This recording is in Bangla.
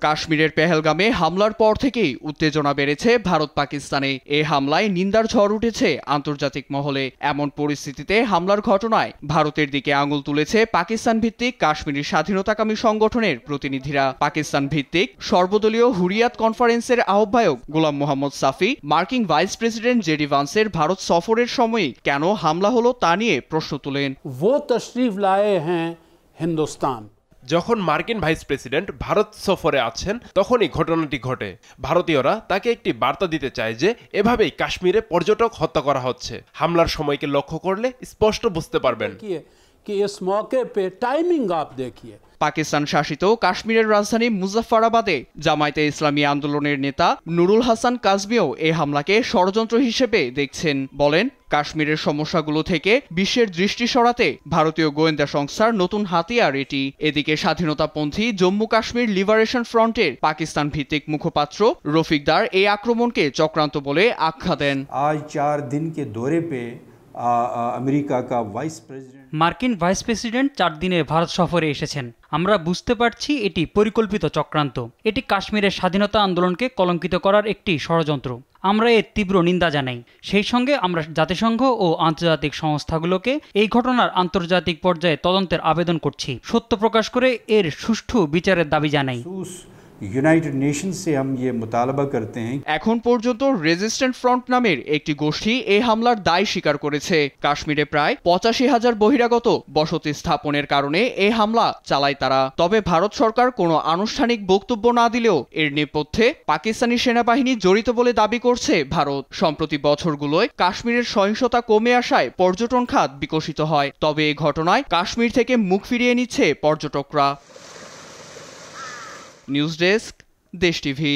কাশ্মীরের পেহেলগামে হামলার পর থেকেই উত্তেজনা বেড়েছে ভারত পাকিস্তানে। এই হামলায় নিন্দার ঝড় উঠেছে আন্তর্জাতিক মহলে। এমন পরিস্থিতিতে হামলার ঘটনায় ভারতের দিকে আঙুল তুলেছে পাকিস্তান ভিত্তিক কাশ্মীরি স্বাধীনতাকামী সংগঠনের প্রতিনিধিরা। পাকিস্তান ভিত্তিক সর্বদলীয় হুরিয়াত কনফারেন্সের আহ্বায়ক গোলাম মোহাম্মদ সাফি মার্কিন ভাইস প্রেসিডেন্ট জেডি ভান্সের ভারত সফরের সময়ই কেন হামলা হলো তা নিয়ে প্রশ্ন তুলেন। वो तशरीफ लाए हैं हिंदुस्तान। যখন মার্কিন ভাইস প্রেসিডেন্ট ভারত সফরে আছেন তখনই ঘটনাটি ঘটে। ভারতীয়রা তাকে একটি বার্তা দিতে চায় যে এভাবেই কাশ্মীরে পর্যটক হত্যা করা হচ্ছে। হামলার সময়কে লক্ষ্য করলে স্পষ্ট বুঝতে পারবেন कि इस मौके पे टाइमिंग आप देखिए। পাকিস্তান শাসিত কাশ্মীরের রাজধানী মুজাফফরাবাদে জামায়াতে ইসলামী আন্দোলনের নেতা নুরুল হাসান কাজমিও এই হামলাকে ষড়যন্ত্র হিসেবে দেখছেন। বলেন, কাশ্মীরের সমস্যাগুলো থেকে বিশ্বের দৃষ্টি সরাতে ভারতীয় গোয়েন্দা সংস্থার নতুন হাতিয়ার এটি। এদিকে স্বাধীনতাপন্থী জম্মু কাশ্মীর লিবারেশন ফ্রন্টের পাকিস্তান ভিত্তিক মুখপাত্র রফিকদার এই আক্রমণকে চক্রান্ত বলে আখ্যা দেন। আজ 4 दिन के दौरे पे আমেরিকা का वाइस प्रेसिडेंट মার্কিন ভাইস প্রেসিডেন্ট 4 দিনে ভারত সফরে এসেছেন। আমরা বুঝতে পারছি এটি পরিকল্পিত চক্রান্ত। এটি কাশ্মীরের স্বাধীনতা আন্দোলনকে কলঙ্কিত করার একটি ষড়যন্ত্র। আমরা এর তীব্র নিন্দা জানাই। সেই সঙ্গে আমরা জাতিসংঘ ও আন্তর্জাতিক সংস্থাগুলোকে এই ঘটনার আন্তর্জাতিক পর্যায়ে তদন্তের আবেদন করছি। সত্য প্রকাশ করে এর সুষ্ঠু বিচারের দাবি জানাই। यूनाइटेड नेशंस से हम ये मुतालबा करते हैं। এখন পর্যন্ত রেজিস্ট্যান্ট ফ্রন্ট নামের একটি গোষ্ঠী এই হামলার দায় স্বীকার করেছে। কাশ্মীরে প্রায় 85,000 বহিরাগত বসতি স্থাপনের কারণে এই হামলা চালায় তারা। তবে ভারত সরকার কোনো আনুষ্ঠানিক বক্তব্য না দিলেও এর নেপথ্যে পাকিস্তানি সেনাবাহিনী জড়িত বলে দাবি করছে ভারত। সম্প্রতি বছরগুলোয় কাশ্মীরের সহিংসতা কমে আসায় পর্যটন খাত বিকশিত হয়। তবে এই ঘটনায় কাশ্মীর থেকে মুখ ফিরিয়ে নিচ্ছে পর্যটকরা। নিউজ ডেস্ক, দেশ টিভি।